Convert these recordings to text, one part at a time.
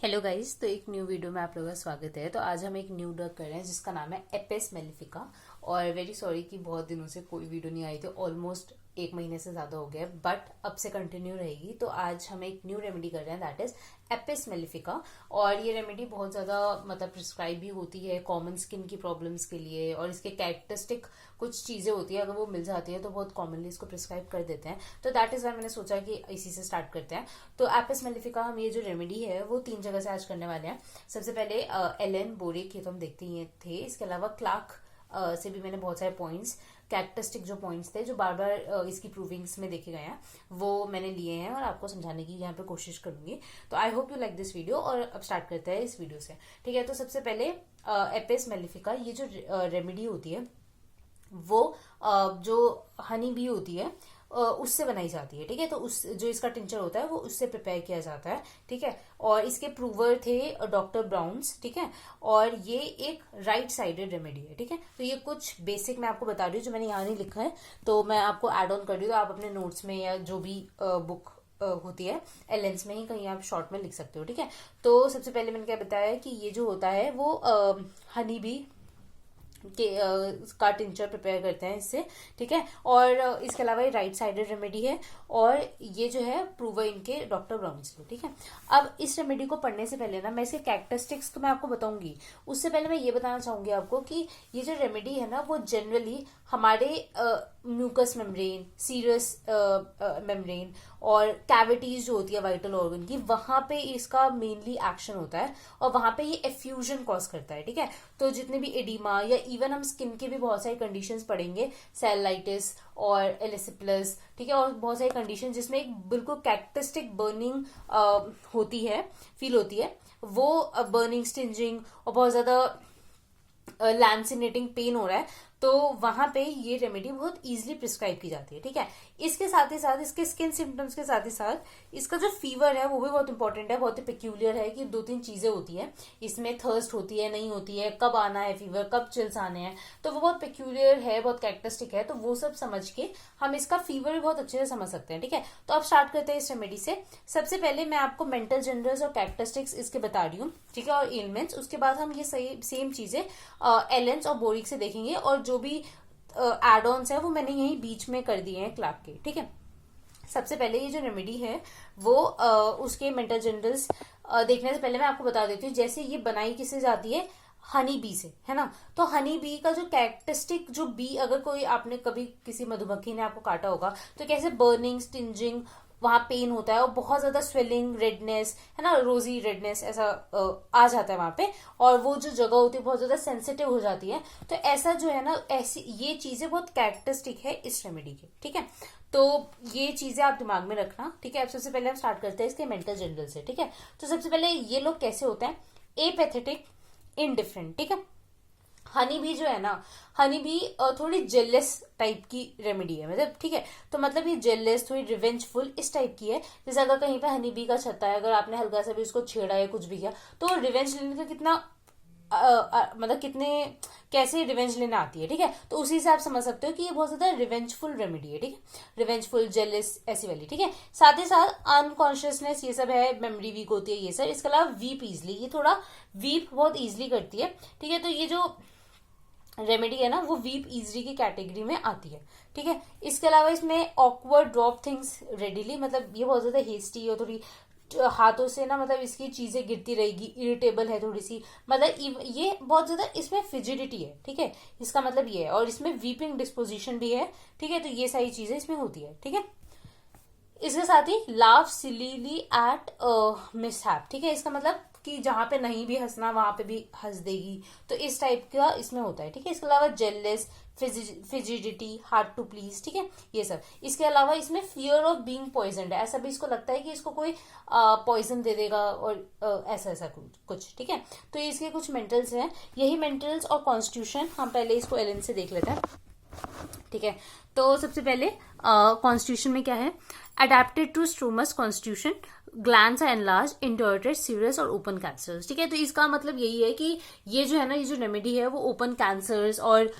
Hello guys, तो एक new video में आप लोगों का स्वागत है। तो आज हम एक न्यू ड्रग कर रहे हैं जिसका नाम है एपिस मेलिफिका। और वेरी सॉरी कि बहुत दिनों से कोई वीडियो नहीं आई थी, ऑलमोस्ट 1 महीने से ज़्यादा हो गया, बट अब से कंटिन्यू रहेगी। तो आज हम एक न्यू रेमेडी कर रहे हैं, दैट इज एपिस मेलिफिका। और ये रेमेडी बहुत ज़्यादा मतलब प्रिस्क्राइब भी होती है कॉमन स्किन की प्रॉब्लम्स के लिए, और इसके कैरेक्टरिस्टिक कुछ चीज़ें होती है, अगर वो मिल जाती है तो बहुत कॉमनली इसको प्रिस्क्राइब कर देते हैं। तो दैट इज़ वाई मैंने सोचा कि इसी से स्टार्ट करते हैं। तो एपिस मेलिफिका हम ये जो रेमेडी है वो 3 जगह से आज करने वाले हैं। सबसे पहले एलन बोरिक, ये तो हम देखते ही थे। इसके अलावा क्लार्क से भी मैंने बहुत सारे पॉइंट्स, कैरेक्टरिस्टिक जो पॉइंट्स थे जो बार बार इसकी प्रूविंग्स में देखे गए हैं, वो मैंने लिए हैं और आपको समझाने की यहाँ पे कोशिश करूंगी। तो आई hope you like this video. और अब स्टार्ट करते हैं इस वीडियो से, ठीक है। तो सबसे पहले एपिस मेलिफिका, ये जो रेमेडी होती है वो जो हनी बी होती है उससे बनाई जाती है, ठीक है। तो उस जो इसका टिंचर होता है वो उससे प्रिपेयर किया जाता है, ठीक है। और इसके प्रूवर थे डॉक्टर ब्राउन्स, ठीक है। और ये एक राइट साइडेड रेमेडी है, ठीक है। तो ये कुछ बेसिक मैं आपको बता रही हूँ जो मैंने यहाँ नहीं लिखा है, तो मैं आपको एड ऑन कर रही हूँ। तो आप अपने नोट्स में या जो भी बुक होती है एलेंस में ही कहीं आप शॉर्ट में लिख सकते हो, ठीक है। तो सबसे पहले मैंने क्या बताया कि ये जो होता है वो हनी बी के का टिंचर प्रिपेयर करते हैं इससे, ठीक है। और इसके अलावा ये राइट साइडेड रेमेडी है, और ये जो है प्रूवर इनके डॉक्टर ब्राउन्स के, ठीक है। अब इस रेमेडी को पढ़ने से पहले ना मैं इसके कैरेक्टरिस्टिक्स तो मैं आपको बताऊंगी, उससे पहले मैं ये बताना चाहूंगी आपको कि ये जो रेमेडी है ना वो जनरली हमारे म्यूकस मेम्ब्रेन, सीरस मेम्ब्रेन और कैविटीज जो होती है वाइटल ऑर्गन की, वहां पे इसका मेनली एक्शन होता है और वहां पे ये एफ्यूजन कॉज करता है, ठीक है। तो जितने भी एडिमा या इवन हम स्किन के भी बहुत सारी कंडीशंस पढ़ेंगे, सेलुलाइटिस और एलिसिप्लस, ठीक है। और बहुत सारी कंडीशन जिसमें एक बिल्कुल कैरेक्टरिस्टिक बर्निंग होती है, फील होती है, वो बर्निंग, स्टिंजिंग और बहुत ज्यादा लैंसिनेटिंग पेन हो रहा है, तो वहां पे ये रेमेडी बहुत इजीली प्रिस्क्राइब की जाती है, ठीक है। इसके साथ ही साथ, इसके स्किन सिम्टम्स के साथ ही साथ इसका जो फीवर है वो भी बहुत इंपॉर्टेंट है, बहुत ही पेक्यूलियर है कि 2-3 चीजें होती है इसमें। थर्स्ट होती है, नहीं होती है, कब आना है फीवर, कब चिल्स आने हैं, तो वो बहुत पेक्यूलियर है, बहुत कैरेक्टरिस्टिक है। तो वो सब समझ के हम इसका फीवर भी बहुत अच्छे से समझ सकते हैं, ठीक है। तो अब स्टार्ट करते हैं इस रेमेडी से। सबसे पहले मैं आपको मेंटल जनरल्स और कैरेक्टरिस्टिक्स इसके बता रही हूँ, ठीक है, और एलिमेंट्स। उसके बाद हम ये सेम चीजें एलेंस और बोरिक से देखेंगे, और जो भी एड ऑन्स है वो मैंने यही बीच में कर दिए हैं क्लार्क के, ठीक है। सबसे पहले ये जो रेमेडी है वो उसके मेंटल जनरल्स देखने से पहले मैं आपको बता देती हूँ। जैसे ये बनाई किससे जाती है, हनी बी से, है ना। तो हनी बी का जो कैरेक्टरिस्टिक, जो बी, अगर कोई आपने कभी किसी मधुमक्खी ने आपको काटा होगा तो कैसे बर्निंग, स्टिंजिंग, वहां पेन होता है और बहुत ज्यादा स्वेलिंग, रेडनेस, है ना, रोजी रेडनेस ऐसा आ जाता है वहां पे, और वो जो जगह होती है बहुत ज्यादा सेंसिटिव हो जाती है। तो ऐसा जो है ना, ऐसी ये चीजें बहुत कैरेक्टरिस्टिक है इस रेमेडी के, ठीक है। तो ये चीजें आप दिमाग में रखना, ठीक है। अब सबसे पहले हम स्टार्ट करते हैं इसके मेंटल जनरल से, ठीक है। तो सबसे पहले ये लोग कैसे होते हैं, एपैथेटिक, इनडिफरेंट, ठीक है। हनी भी जो है ना, हनी भी थोड़ी जेलस टाइप की रेमेडी है, मतलब, ठीक है। तो मतलब ये जेलस, थोड़ी रिवेंजफुल इस टाइप की है। जैसे अगर कहीं पे हनी बी का छत्ता है, अगर आपने हल्का सा भी उसको छेड़ा या कुछ भी किया, तो रिवेंज लेने का कितना मतलब कितने कैसे रिवेंज लेने आती है, ठीक है। तो उसी से आप समझ सकते हो कि ये बहुत ज्यादा रिवेंजफुल रेमेडी है, ठीक है। रिवेंजफुल, जेलस, ऐसी वाली, ठीक है। साथ ही साथ अनकॉन्शियसनेस, ये सब है, मेमोरी वीक होती है, ये सब। इसके अलावा वीप इजली, ये थोड़ा वीप बहुत इजली करती है, ठीक है। तो ये जो रेमेडी है ना वो वीप इजली की कैटेगरी में आती है, ठीक है। इसके अलावा इसमें ऑकवर्ड ड्रॉप थिंग्स रेडिली, मतलब ये बहुत ज्यादा हेस्टी और थोड़ी हाथों से ना, मतलब इसकी चीजें गिरती रहेगी, इरिटेबल है थोड़ी सी, मतलब ये बहुत ज्यादा इसमें फिजिडिटी है, ठीक है। इसका मतलब ये है, और इसमें वीपिंग डिस्पोजिशन भी है, ठीक है। तो ये सारी चीजें इसमें होती है, ठीक है। इसके साथ ही लाफ सिलीली एट मिसहैप, ठीक है। इसका मतलब कि जहां पे नहीं भी हंसना वहां पे भी हंस देगी, तो इस टाइप का इसमें होता है, ठीक है। इसके अलावा जेलस, फिजिडिटी, हार्ड टू प्लीज, ठीक है, ये सब। इसके अलावा इसमें फियर ऑफ बीइंग पॉइजनड है, ऐसा भी इसको लगता है कि इसको कोई पॉइजन दे देगा, और ऐसा ऐसा कुछ, ठीक है। तो इसके कुछ मेंटल्स हैं, यही मेंटल्स और कॉन्स्टिट्यूशन हम पहले इसको एलन से देख लेते हैं, ठीक है। तो सबसे पहले कॉन्स्टिट्यूशन में क्या है, adapted to strumous constitution, glands are enlarge, indurated, scirrhous और ओपन कैंसर्स। ठीक है, तो इसका मतलब यही है कि ये जो है ना, ये जो रेमेडी है वो ओपन कैंसर्स और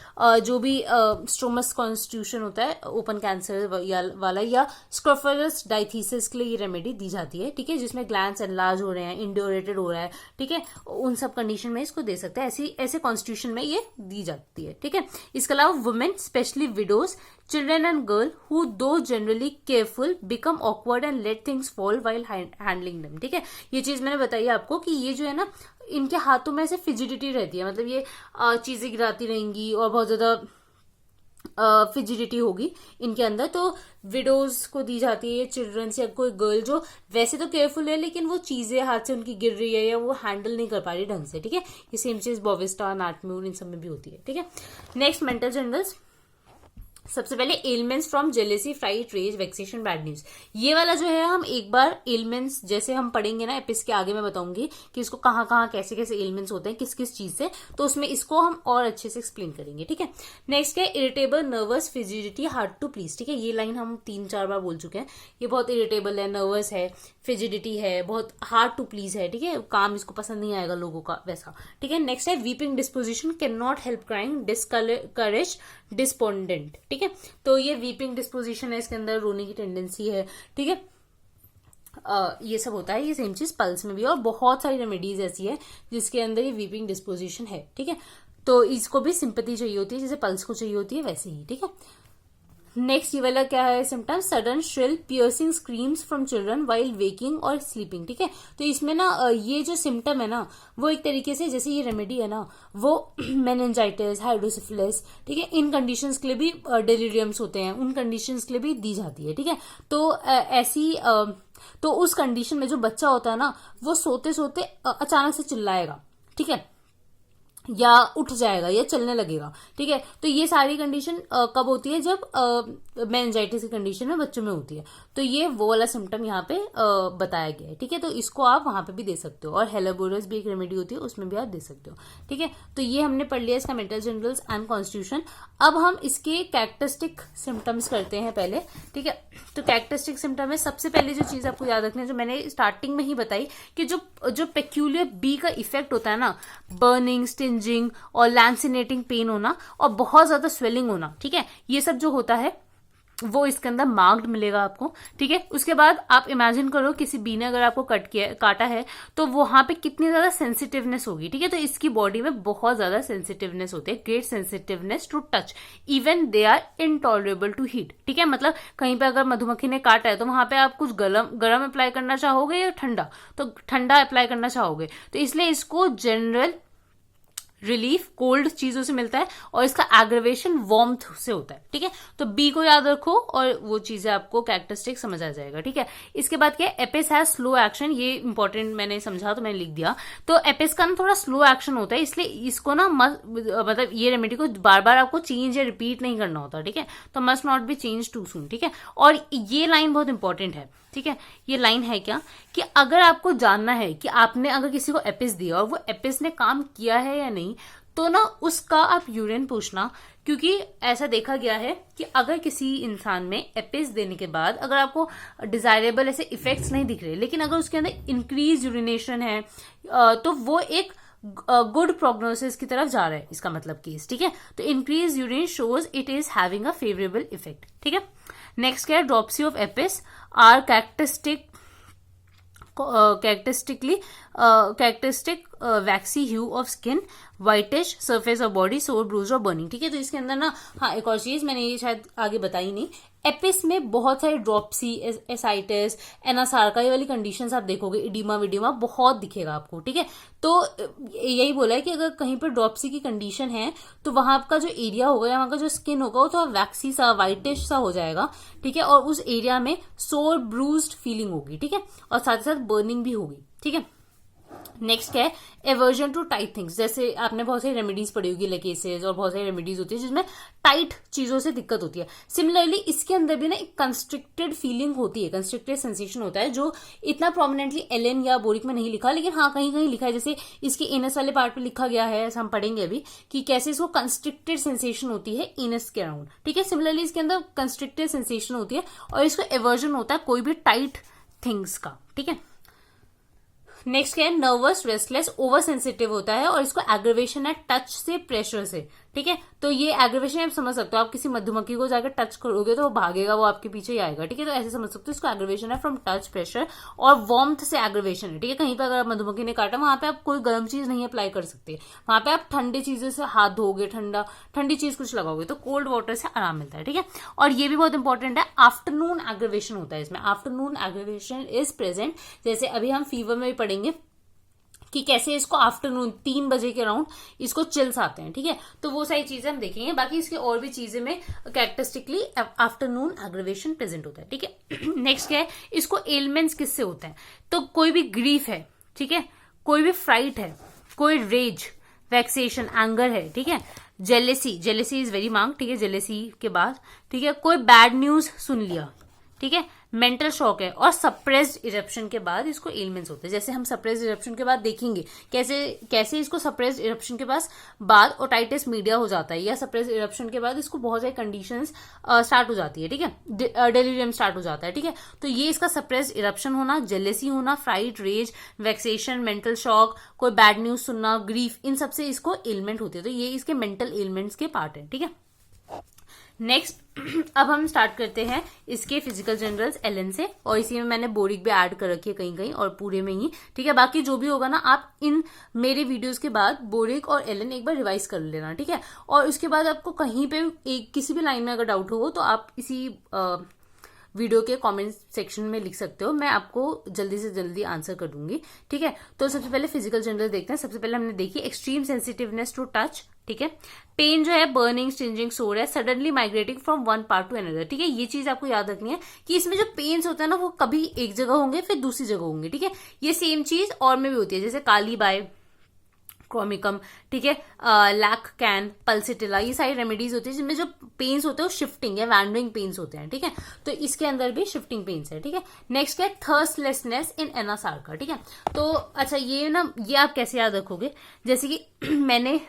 जो भी स्ट्रोमस कॉन्स्टिट्यूशन होता है ओपन कैंसर वाला या स्क्रोफेलस डायथीसिस के लिए ये रेमेडी दी जाती है। ठीक है, जिसमें ग्लैंड्स एनलार्ज हो रहे हैं, इंडोरेटेड हो रहा है, ठीक है, उन सब कंडीशन में इसको दे सकते हैं। ऐसे कॉन्स्टिट्यूशन में ये दी जाती है। ठीक है, इसके अलावा women specially widows, children and girl who though generally careful become awkward and let things fall while handling them। ठीक है, ये चीज मैंने बताई आपको कि ये जो है ना, इनके हाथों में ऐसे फिजिडिटी रहती है, मतलब ये चीजें गिराती रहेंगी और बहुत ज्यादा फिजिडिटी होगी इनके अंदर। तो विडोज को दी जाती है, चिल्ड्रंस या कोई गर्ल जो वैसे तो केयरफुल है लेकिन वो चीजें हाथ से उनकी गिर रही है या वो हैंडल नहीं कर पा रही ढंग से। ठीक है, ये सेम चीज बॉविस्टा, नाटम्यूर, इन सब में भी होती है। ठीक है, नेक्स्ट मेंटल जनरल्स। सबसे पहले ailments from jealousy, fright, rage, vexation, bad news. ये वाला जो है हम एक बार एलिमेंट्स जैसे हम पढ़ेंगे ना एपिस के आगे, मैं बताऊंगी कि इसको कहाँ कहाँ कैसे कैसे एलिमेंट्स होते हैं किस किस चीज से, तो उसमें इसको हम और अच्छे से एक्सप्लेन करेंगे। ठीक है, नेक्स्ट है irritable, nervous, fidgety, hard to please. ठीक है, ये लाइन हम 3-4 बार बोल चुके हैं। ये बहुत इरिटेबल है, नर्वस है, फिजिडिटी है, बहुत हार्ड टू प्लीज है। ठीक है, काम इसको पसंद नहीं आएगा लोगों का वैसा। ठीक है, नेक्स्ट है weeping disposition, can not help crying, discourage, despondent. ठीक है, तो ये वीपिंग डिस्पोजिशन है, इसके अंदर रोने की टेंडेंसी है। ठीक है, ये सब होता है। ये सेम चीज पल्स में भी है और बहुत सारी रेमेडीज ऐसी है जिसके अंदर ये वीपिंग डिस्पोजिशन है। ठीक है, तो इसको भी सिंपैथी चाहिए होती है जैसे पल्स को चाहिए होती है वैसे ही। ठीक है, नेक्स्ट ये वाला क्या है symptoms, sudden shrill piercing screams from children while waking और स्लीपिंग। ठीक है, तो इसमें ना ये जो सिम्टम है ना वो एक तरीके से जैसे ये रेमेडी है ना वो मेनिंजाइटिस, हाइड्रोसिफिलिस, ठीक है, इन कंडीशंस के लिए भी डेलिरियम्स होते हैं, उन कंडीशंस के लिए भी दी जाती है। ठीक है, तो ऐसी तो उस कंडीशन में जो बच्चा होता है ना वो सोते सोते अचानक से चिल्लाएगा, ठीक है, या उठ जाएगा या चलने लगेगा। ठीक है, तो ये सारी कंडीशन कब होती है, जब मेनिंजाइटिस की कंडीशन में बच्चों में होती है। तो ये वो वाला सिम्टम यहाँ पे बताया गया है। ठीक है, तो इसको आप वहां पे भी दे सकते हो और हेलोबोरस भी एक रेमेडी होती है उसमें भी आप दे सकते हो। ठीक है, तो ये हमने पढ़ लिया इसका मेंटल जनरल्स एंड कॉन्स्टिट्यूशन। अब हम इसके कैरेक्टरिस्टिक सिम्टम्स करते हैं पहले। ठीक है, तो कैरेक्टरिस्टिक सिम्टम में सबसे पहले जो चीज आपको याद रखनी है, जो मैंने स्टार्टिंग में ही बताई कि जो पेक्यूलियर बी का इफेक्ट होता है ना, बर्निंग, स्टिंजिंग और लैंसिनेटिंग पेन होना और बहुत ज्यादा स्वेलिंग होना। ठीक है, ये सब जो होता है वो इसके अंदर मार्क्ड मिलेगा आपको। ठीक है, उसके बाद आप इमेजिन करो किसी बी ने अगर आपको काटा है तो वहां पे कितनी ज्यादा सेंसिटिवनेस होगी। ठीक है, तो इसकी बॉडी में बहुत ज्यादा सेंसिटिवनेस होती है, great sensitiveness to touch, even they are intolerable to heat. ठीक है, मतलब कहीं पे अगर मधुमक्खी ने काटा है तो वहां पे आप कुछ गरम अप्लाई करना चाहोगे या ठंडा, तो ठंडा अप्लाई करना चाहोगे। तो इसलिए इसको जनरल रिलीफ कोल्ड चीजों से मिलता है और इसका एग्रेवेशन वार्मथ से होता है। ठीक है, तो बी को याद रखो और वो चीजें आपको कैरेक्टरिस्टिक समझ आ जाएगा। ठीक है, इसके बाद क्या है, एपिस हैज स्लो एक्शन। ये इंपॉर्टेंट मैंने समझा तो मैंने लिख दिया। तो एपिस का ना थोड़ा स्लो एक्शन होता है, इसलिए इसको ना मतलब ये रेमेडी को बार बार आपको चेंज या रिपीट नहीं करना होता। ठीक है, तो must not be change too soon. ठीक है, और ये लाइन बहुत इंपॉर्टेंट है। ठीक है, ये लाइन है क्या कि अगर आपको जानना है कि आपने अगर किसी को एपिस दिया और वो एपिस ने काम किया है या नहीं, तो ना उसका आप यूरिन पूछना, क्योंकि ऐसा देखा गया है कि अगर किसी इंसान में एपिस देने के बाद अगर आपको डिजायरेबल ऐसे इफेक्ट्स नहीं दिख रहे, लेकिन अगर उसके अंदर इंक्रीज यूरिनेशन है तो वो एक गुड प्रोग्नोसिस की तरफ जा रहा है, इसका मतलब केस। ठीक है, तो increase urine shows it is having a favourable effect. ठीक है, नेक्स्ट क्या है, dropsy of apis are characteristic waxy hue of skin, whitish surface of body, sore, bruise और बर्निंग। ठीक है, तो इसके अंदर ना हाँ एक और चीज मैंने ये शायद आगे बताई नहीं, एपिस में बहुत सारे ड्रॉप्सी, एसाइटिस, एनासार्का ये वाली कंडीशंस आप देखोगे, इडीमा विडीमा बहुत दिखेगा आपको। ठीक है, तो यही बोला है कि अगर कहीं पर ड्रॉप्सी की कंडीशन है तो वहां का जो एरिया होगा या वहां का जो स्किन होगा वो तो वैक्सी सा, व्हाइटिश सा हो जाएगा। ठीक है, और उस एरिया में सोर, ब्रूज्ड फीलिंग होगी। ठीक है, और साथ ही साथ बर्निंग भी होगी। ठीक है, नेक्स्ट क्या है, एवर्जन टू टाइट थिंग्स। जैसे आपने बहुत सारी रेमेडीज पढ़ी होगी, लेकेसेस और बहुत सारी रेमेडीज होती है जिसमें टाइट चीजों से दिक्कत होती है। सिमिलरली इसके अंदर भी ना एक कंस्ट्रिक्टेड फीलिंग होती है, कंस्ट्रिक्टेड सेंसेशन होता है, जो इतना प्रोमिनेंटली एलन या बोरिक में नहीं लिखा, लेकिन हाँ कहीं कहीं लिखा है। जैसे इसके एनस वाले पार्ट पे लिखा गया है, ऐसा हम पढ़ेंगे अभी कि कैसे इसको कंस्ट्रिक्टेड सेंसेशन होती है एनस के अराउंड। ठीक है, सिमिलरली इसके अंदर कंस्ट्रिक्टेड सेंसेशन होती है और इसको एवर्जन होता है कोई भी टाइट थिंग्स का, ठीक है। नेक्स्ट क्या है, नर्वस, रेस्टलेस, ओवर सेंसिटिव होता है और इसको एग्रीवेशन है टच से, प्रेशर से, ठीक है। तो ये एग्रीवेशन आप समझ सकते हो, आप किसी मधुमक्खी को जाकर टच करोगे तो वो भागेगा, वो आपके पीछे ही आएगा, ठीक है। तो ऐसे समझ सकते हो इसको एग्रीवेशन है फ्रॉम टच, प्रेशर और वार्मथ से एग्रीवेशन है, ठीक है। कहीं पर अगर मधुमक्खी ने काटा, वहां पे आप कोई गर्म चीज नहीं अप्लाई कर सकते, वहां पे आप ठंडी चीजों से हाथ धोगे, ठंडी चीज कुछ लगाओगे तो कोल्ड वाटर से आराम मिलता है, ठीक है। और ये भी बहुत इंपॉर्टेंट है, आफ्टरनून एग्रीवेशन होता है इसमें, आफ्टरनून एग्रीवेशन इज प्रेजेंट। जैसे अभी हम फीवर में भी पढ़ेंगे कि कैसे इसको आफ्टरनून 3 बजे के अराउंड इसको चिल्स आते हैं, ठीक है। तो वो सारी चीजें हम देखेंगे, बाकी इसकी और भी चीजें में कैरेक्टरिस्टिकली आफ्टरनून एग्रीवेशन प्रेजेंट होता है, ठीक है। नेक्स्ट क्या है, इसको एलिमेंट्स किससे होते हैं, तो कोई भी ग्रीफ है, ठीक है, कोई भी फ्राइट है, कोई रेज, वैक्सेशन, एंगर है, ठीक है, जेलेसी, जेलेसी इज वेरी मांग, ठीक है, जेलेसी के बाद, ठीक है, कोई बैड न्यूज सुन लिया, ठीक है, मेंटल शॉक है, और सप्रेस्ड इरप्शन के बाद इसको एलिमेंट्स होते हैं। जैसे हम सप्रेस्ड इरप्शन के बाद देखेंगे कैसे इसको सप्रेस्ड इरप्शन के बाद ओटाइटिस मीडिया हो जाता है, या सप्रेस्ड इरप्शन के बाद इसको बहुत सारी कंडीशंस स्टार्ट हो जाती है, ठीक है, डेलिरियम स्टार्ट हो जाता है, ठीक है। तो ये इसका सप्रेस्ड इरप्शन होना, जेलेसी होना, fright, rage, vexation, mental shock, कोई बैड न्यूज सुनना, ग्रीफ, इन सबसे इसको एलिमेंट होते हैं। तो ये इसके मेंटल एलिमेंट्स के पार्ट है, ठीक है। नेक्स्ट अब हम स्टार्ट करते हैं इसके फिजिकल जनरल्स एलन से, और इसी में मैंने बोरिक भी ऐड कर रखी है कहीं कहीं और पूरे में ही, ठीक है। बाकी जो भी होगा ना, आप इन मेरे वीडियोस के बाद बोरिक और एलन एक बार रिवाइज कर लेना, ठीक है। और उसके बाद आपको कहीं पे किसी भी लाइन में अगर डाउट हो तो आप इसी वीडियो के कमेंट सेक्शन में लिख सकते हो, मैं आपको जल्दी से जल्दी आंसर कर दूंगी, ठीक है। तो सबसे पहले फिजिकल जनरल देखते हैं। सबसे पहले हमने देखी एक्सट्रीम सेंसिटिवनेस टू टच, ठीक है। पेन जो है, बर्निंग, स्टिंजिंग, सोर है, suddenly migrating from one part two another, ठीक है। ये चीज आपको याद रखनी है कि इसमें जो पेन्स होते हैं ना, वो कभी एक जगह होंगे फिर दूसरी जगह होंगे, ठीक है। ये सेम चीज और में भी होती है, जैसे काली बाय, क्रोमिकम, ठीक है, लैक कैन, पल्सिटिला, ये सारी रेमेडीज होती है जिनमें जो पेन्स होते हैं वो शिफ्टिंग या वैंडरिंग पेन्स होते हैं, ठीक है। तो इसके अंदर भी शिफ्टिंग पेन्स है, ठीक है। नेक्स्ट है थर्स्टलेसनेस इन एनासार्का, ठीक है। तो अच्छा ये आप कैसे याद रखोगे, जैसे कि मैंने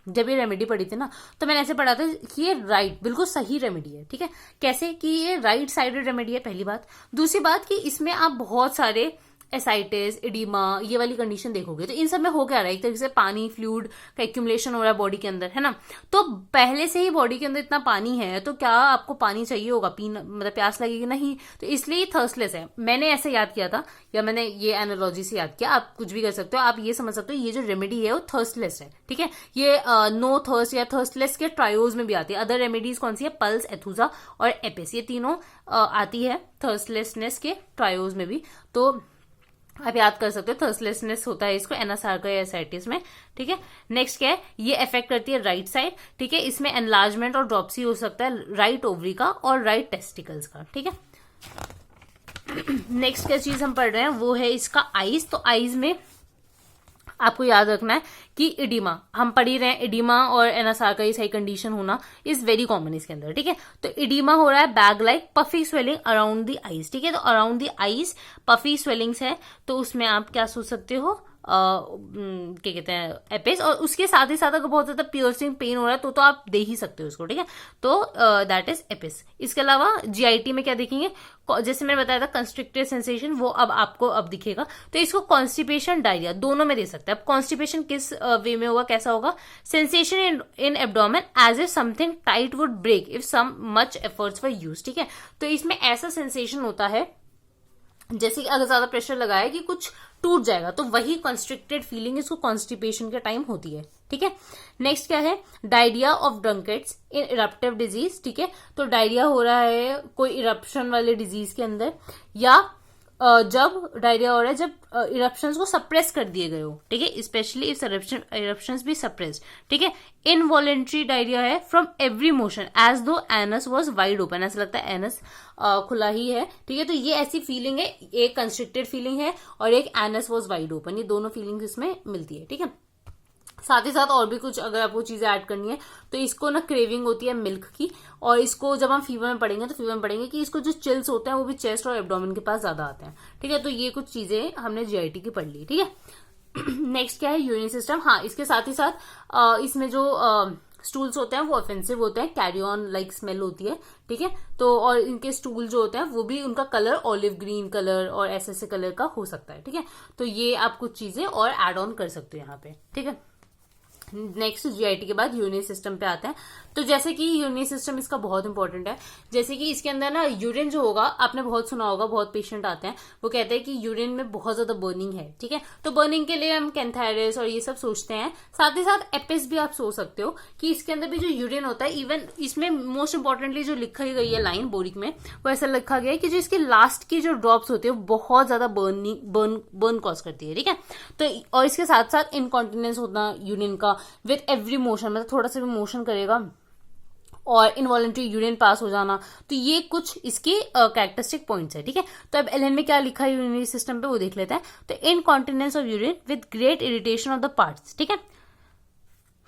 जब ये रेमेडी पढ़ी थी ना, तो मैंने ऐसे पढ़ा था कि ये राइट बिल्कुल सही रेमेडी है, ठीक है। कैसे कि ये राइट साइडेड रेमेडी है, पहली बात। दूसरी बात कि इसमें आप बहुत सारे एसाइटिस, एडिमा, ये वाली कंडीशन देखोगे तो इन सब में हो क्या रहा है, एक तरीके से पानी, फ्लूइड का एक्यूमुलेशन हो रहा है बॉडी के अंदर, है ना। तो पहले से ही बॉडी के अंदर इतना पानी है तो क्या आपको पानी चाहिए होगा, पीना मतलब प्यास लगेगी नहीं, तो इसलिए थर्स्टलेस है। मैंने ऐसे याद किया था, या मैंने ये एनालॉजी से याद किया, आप कुछ भी कर सकते हो, आप ये समझ सकते हो ये जो रेमेडी है वो थर्स्टलेस है, ठीक है। ये नो थर्स्ट या थर्स्टलेस के ट्रायोज में भी आती है। अदर रेमेडीज कौन सी है, पल्स, एथुजा और एपिस, ये तीनों आती है थर्स्टलेसनेस के ट्रायोज में भी। तो आप याद कर सकते हो थर्स्टलेसनेस होता है इसको एनासार्का या एसाइटिस में, ठीक है। नेक्स्ट क्या है, ये अफेक्ट करती है राइट साइड, ठीक है। इसमें एनलार्जमेंट और ड्रॉप्सी हो सकता है राइट ओवरी का और राइट टेस्टिकल्स का, ठीक है। नेक्स्ट क्या चीज हम पढ़ रहे हैं वो है इसका आईज। तो आईज में आपको याद रखना है कि एडिमा, हम पढ़ ही रहे हैं, एडिमा और एनासार्का ये सही कंडीशन होना इज वेरी कॉमन इसके अंदर, ठीक है। तो एडिमा हो रहा है bag like puffy swelling around the eyes, ठीक है। तो around the eyes puffy swellings है, तो उसमें आप क्या सोच सकते हो, क्या कहते हैं, एपिस। और उसके साथ ही साथ अगर बहुत ज्यादा पियर्सिंग पेन हो रहा है तो आप दे ही सकते हो उसको, ठीक है। तो दैट इज एपिस। इसके अलावा जीआईटी में क्या देखेंगे, जैसे मैंने बताया था कंस्ट्रिक्टेड सेंसेशन, वो अब आपको अब दिखेगा। तो इसको कॉन्स्टिपेशन, डायरिया दोनों में दे सकते हैं। अब कॉन्स्टिपेशन किस वे में होगा, कैसा होगा, sensation in abdomen as if something tight would break if some much efforts were used, ठीक है। तो इसमें ऐसा सेंसेशन होता है जैसे कि अगर ज्यादा प्रेशर लगाए कि कुछ टूट जाएगा, तो वही कंस्ट्रिक्टेड फीलिंग इसको कॉन्स्टिपेशन के टाइम होती है, ठीक है। नेक्स्ट क्या है, diarrhoea of drunkards in eruptive disease, ठीक है। तो डायरिया हो रहा है कोई इरप्शन वाले डिजीज के अंदर, या जब डायरिया हो रहा है जब इरप्शंस को सप्रेस कर दिए गए हो, ठीक है, स्पेशली इफ इरप्शंस भी सप्रेस, ठीक है। इनवॉलेंट्री डायरिया है फ्रॉम एवरी मोशन एज दो एनस वाज वाइड ओपन, ऐसा लगता है एनस खुला ही है, ठीक है। तो ये ऐसी फीलिंग है, एक कंस्ट्रिक्टेड फीलिंग है और एक एनस वाज वाइड ओपन, ये दोनों फीलिंग्स इसमें मिलती है, ठीक है। साथ ही साथ और भी कुछ अगर आपको चीजें ऐड करनी है तो इसको ना क्रेविंग होती है मिल्क की, और इसको जब हम फीवर में पढ़ेंगे तो फीवर में पढ़ेंगे कि इसको जो चिल्स होते हैं वो भी चेस्ट और एब्डोमेन के पास ज्यादा आते हैं, ठीक है। तो ये कुछ चीजें हमने जीआईटी की पढ़ ली, ठीक है। नेक्स्ट क्या है, यूरिन सिस्टम। हाँ, इसके साथ ही साथ इसमें जो स्टूल्स होते हैं वो ऑफेंसिव होते हैं, कैरी ऑन लाइक स्मेल होती है, ठीक है। तो और इनके स्टूल जो होते हैं वो भी उनका कलर ऑलिव ग्रीन कलर और ऐसे कलर का हो सकता है, ठीक है। तो ये आप कुछ चीजें और एड ऑन कर सकते हो यहाँ पे, ठीक है। नेक्स्ट जीआईटी के बाद यूरिन सिस्टम पे आते हैं। तो जैसे कि यूरिन सिस्टम इसका बहुत इंपॉर्टेंट है। जैसे कि इसके अंदर ना यूरिन जो होगा, आपने बहुत सुना होगा, बहुत पेशेंट आते हैं वो कहते हैं कि यूरिन में बहुत ज्यादा बर्निंग है, ठीक है। तो बर्निंग के लिए हम कैंथायरस और ये सब सोचते हैं। साथ ही साथ एपिस भी आप सोच सकते हो कि इसके अंदर भी जो यूरिन होता है, इवन इसमें मोस्ट इंपॉर्टेंटली जो लिखी गई है लाइन बोरिक में, वो ऐसा लिखा गया है कि जो इसकी लास्ट की जो ड्रॉप्स होती है वो बहुत ज्यादा बर्न कॉज करती है, ठीक है। तो और इसके साथ साथ इनकॉन्टिनेंस होना यूरिन का विद एवरी मोशन, मतलब थोड़ा सा भी मोशन करेगा, और इनवॉलेंट्री यूरिन पास हो जाना। तो ये कुछ इसके कैरेक्टरिस्टिक पॉइंट्स है, ठीक है। तो अब एलएन में क्या लिखा है यूरिनरी सिस्टम पे वो देख लेते हैं। तो incontinence of urine with great irritation of the parts, ठीक है,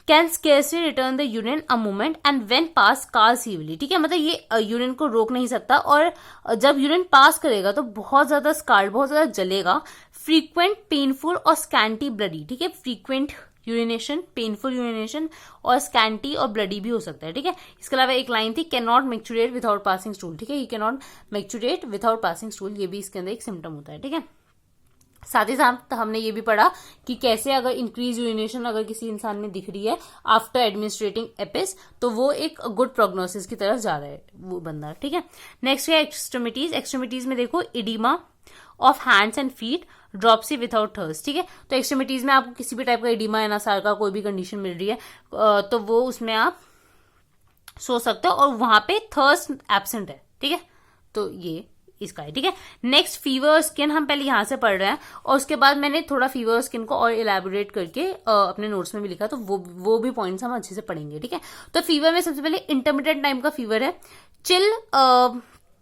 can scarcely retain the urine a moment and when pass cars evilly, ठीक है। मतलब ये यूरिन को रोक नहीं सकता, और जब यूरिन पास करेगा तो बहुत ज्यादा स्कार्ड, बहुत ज्यादा जलेगा। फ्रीक्वेंट पेनफुल और स्कैंटी ब्लडी, ठीक है। फ्रीक्वेंट यूरिनेशन, पेनफुल यूरिनेशन, और स्कैंटी और ब्लडी भी हो सकता है, ठीक है। इसके अलावा एक लाइन थी, can not micturate without passing stool, ठीक है। He can not micturate without passing stool, ये भी इसके अंदर एक सिम्टम होता है, ठीक है। साथ ही साथ हमने ये भी पढ़ा कि कैसे अगर इंक्रीज यूरिनेशन अगर किसी इंसान में दिख रही है आफ्टर एडमिनिस्ट्रेटिंग एपिस, तो वो एक गुड प्रोग्नोसिस की तरफ जा रहा है वो बंदा, ठीक है। नेक्स्ट है एक्सट्रीमिटीज। एक्सट्रीमिटीज में देखो, oedema of hands and feet, dropsy without thirst, ठीक है। तो एक्सट्रीमिटीज में आपको किसी भी टाइप का इडीमा, एनासार का कोई भी कंडीशन मिल रही है तो वो उसमें आप सोच सकते हो, और वहां पे थर्स्ट एब्सेंट है, ठीक है। तो ये इसका है, ठीक है। नेक्स्ट फीवर और स्किन हम पहले यहां से पढ़ रहे हैं, और उसके बाद मैंने थोड़ा फीवर और स्किन को और इलेबोरेट करके अपने नोट्स में भी लिखा, तो वो भी पॉइंट्स हम अच्छे से पढ़ेंगे, ठीक है। तो फीवर में सबसे पहले इंटरमीडिएट टाइम का फीवर है, चिल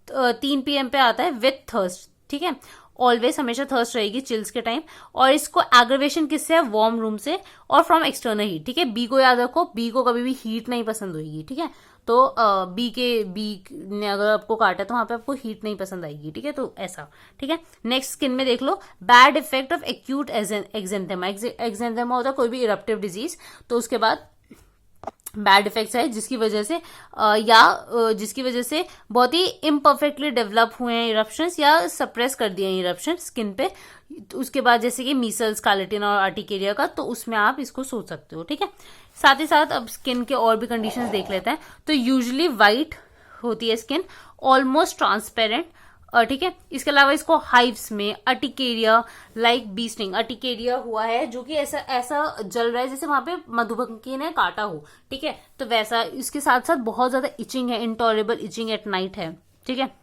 3 PM पे आता है विथ थर्स्ट, ठीक है। ऑलवेज हमेशा थर्स्ट रहेगी चिल्स के टाइम, और इसको एग्रवेशन किससे है, वार्म रूम से और फ्रॉम एक्सटर्नल हीट, ठीक है। बी को याद रखो, बी को कभी भी हीट नहीं पसंद होगी, ठीक है। तो बी ने अगर आपको काटा तो वहां पे आपको हीट नहीं पसंद आएगी, ठीक है। तो ऐसा, ठीक है। नेक्स्ट स्किन में देख लो, बैड इफेक्ट ऑफ एक्यूट एक्जेंथेमा। एक्जेंथेमा होता है कोई भी इरप्टिव डिजीज, तो उसके बाद बैड इफेक्ट्स है जिसकी वजह से जिसकी वजह से बहुत ही इम्परफेक्टली डेवलप हुए हैं इरप्शंस, या सप्रेस कर दिए हैं इरप्शन स्किन पे। उसके बाद जैसे कि मीसल्स, स्कारलेटिन और आर्टिकेरिया का, तो उसमें आप इसको सोच सकते हो, ठीक है। साथ ही साथ अब स्किन के और भी कंडीशंस देख लेते हैं। तो यूजुअली वाइट होती है स्किन, ऑलमोस्ट ट्रांसपेरेंट, ठीक है। इसके अलावा इसको हाइव्स में urticaria like bee sting, urticaria हुआ है जो कि ऐसा जल रहा है जैसे वहां पे मधुमक्खी ने काटा हो, ठीक है। तो वैसा, इसके साथ साथ बहुत ज्यादा इचिंग है, इंटॉलरेबल इचिंग एट नाइट है, ठीक है।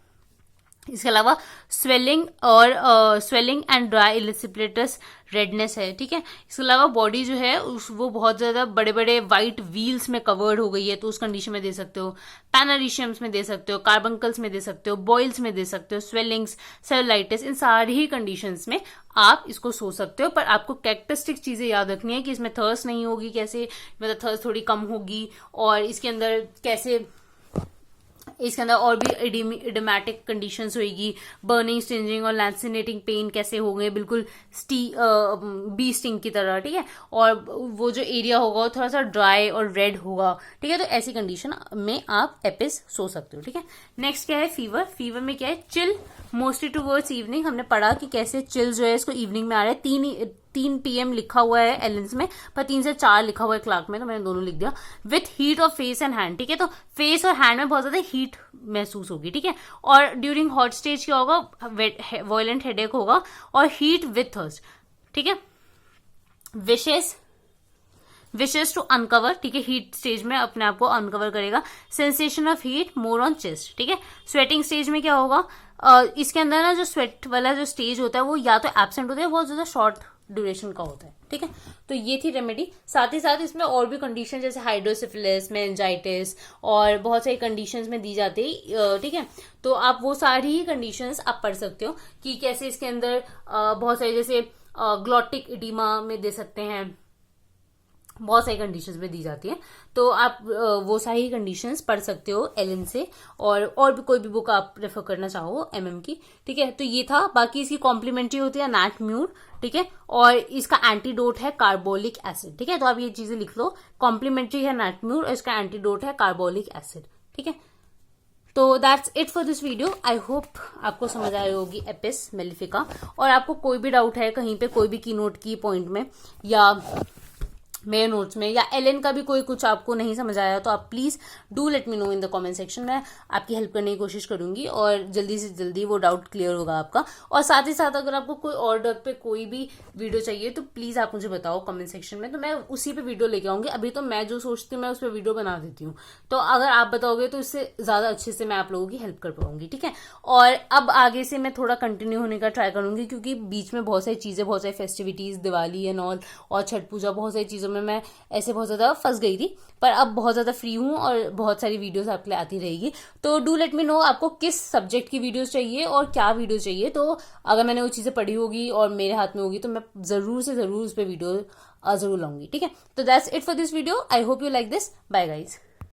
इसके अलावा स्वेलिंग एंड ड्राई इलिसिप्लेटस रेडनेस है, ठीक है। इसके अलावा बॉडी जो है वो बहुत ज्यादा बड़े बड़े व्हाइट व्हील्स में कवर्ड हो गई है, तो उस कंडीशन में दे सकते हो। पैनारिशियम्स में दे सकते हो, कार्बंकल्स में दे सकते हो, बॉइल्स में दे सकते हो, स्वेलिंग्स, सेलुलाइटिस, इन सारी ही कंडीशंस में आप इसको सोच सकते हो। पर आपको कैरेक्टरिस्टिक चीजें याद रखनी है कि इसमें थर्स्ट नहीं होगी, कैसे मतलब थर्स्ट थोड़ी कम होगी, और इसके अंदर कैसे, इसके अंदर और भी इडमेटिक कंडीशंस होगी, बर्निंग, स्टिंजिंग और लैंसिनेटिंग पेन कैसे होंगे, बिल्कुल बी स्टिंग की तरह, ठीक है। और वो जो एरिया होगा वो थोड़ा सा ड्राई और रेड होगा, ठीक है। तो ऐसी कंडीशन में आप एपिस सो सकते हो, ठीक है। नेक्स्ट क्या है, फीवर। फीवर में क्या है, चिल मोस्टली टूवर्ड्स इवनिंग। हमने पढ़ा कि कैसे चिल जो है इसको इवनिंग में आ रहा है। 3 PM लिखा हुआ है एलेंस में, पर 3 से 4 लिखा हुआ है क्लार्क में, तो मैंने दोनों लिख दिया। With heat of face and hand, ठीक है। तो फेस और हैंड में बहुत ज्यादा हीट महसूस होगी, ठीक है। और ड्यूरिंग हॉट स्टेज क्या होगा, वायलेंट हेडेक होगा, और हीट विथ थर्स्ट, ठीक है। विशेस टू अनकवर, ठीक है। हीट स्टेज में अपने आप को अनकवर करेगा। Sensation of heat more on chest, ठीक है। स्वेटिंग स्टेज में क्या होगा, इसके अंदर ना जो स्वेट वाला जो स्टेज होता है वो या तो एब्सेंट होता है, बहुत ज्यादा शॉर्ट ड्यूरेशन का होता है, ठीक है। तो ये थी रेमेडी। साथ ही साथ इसमें और भी कंडीशन जैसे हाइड्रोसिफिलिस, मेनिंजाइटिस और बहुत सारी कंडीशंस में दी जाती है, ठीक है। तो आप वो सारी ही कंडीशंस आप पढ़ सकते हो कि कैसे इसके अंदर बहुत सारे जैसे ग्लॉटिक इडीमा में दे सकते हैं, बहुत सारी कंडीशंस में दी जाती है। तो आप वो सारी कंडीशंस पढ़ सकते हो एलन से, और भी कोई भी बुक आप रेफर करना चाहो एमएम की, ठीक है। तो ये था। बाकी इसकी कॉम्प्लीमेंट्री होती है नैट म्यूर, ठीक है, और इसका एंटीडोट है कार्बोलिक एसिड, ठीक है। तो आप ये चीजें लिख लो, कॉम्प्लीमेंट्री है नैट म्यूर और इसका एंटीडोट है कार्बोलिक एसिड, ठीक है। तो that's it for this video. I hope आपको समझ आई होगी एपिस मेलिफिका। और आपको कोई भी डाउट है कहीं पे, कोई भी की नोट की पॉइंट में या मेरे नोट्स में, या एलन का भी कोई कुछ आपको नहीं समझ आया, तो आप please do let me know in the comment section. मैं आपकी हेल्प करने की कोशिश करूंगी और जल्दी से जल्दी वो डाउट क्लियर होगा आपका। और साथ ही साथ अगर आपको कोई और डाउट पे कोई भी वीडियो चाहिए तो प्लीज आप मुझे बताओ कमेंट सेक्शन में, तो मैं उसी पे वीडियो लेके आऊंगी। अभी तो मैं जो सोचती हूँ मैं उस पर वीडियो बना देती हूँ, तो अगर आप बताओगे तो इससे ज्यादा अच्छे से मैं आप लोगों की हेल्प कर पाऊंगी, ठीक है। और अब आगे से मैं थोड़ा कंटिन्यू होने का ट्राई करूंगी, क्योंकि बीच में बहुत सारी चीजें, बहुत सारी फेस्टिविटीज, दिवाली एंड ऑल और छठ पूजा, बहुत सारी चीजों में मैं ऐसे बहुत ज्यादा फंस गई थी। पर अब बहुत ज्यादा फ्री हूँ और बहुत सारी वीडियोस आपके लिए आती रहेगी। तो डू लेट मी नो आपको किस सब्जेक्ट की वीडियोस चाहिए और क्या वीडियो चाहिए। तो अगर मैंने वो चीजें पढ़ी होगी और मेरे हाथ में होगी तो मैं जरूर से जरूर उस पर वीडियो जरूर लाऊंगी, ठीक है। तो that's it for this video. I hope you like this. Bye guys.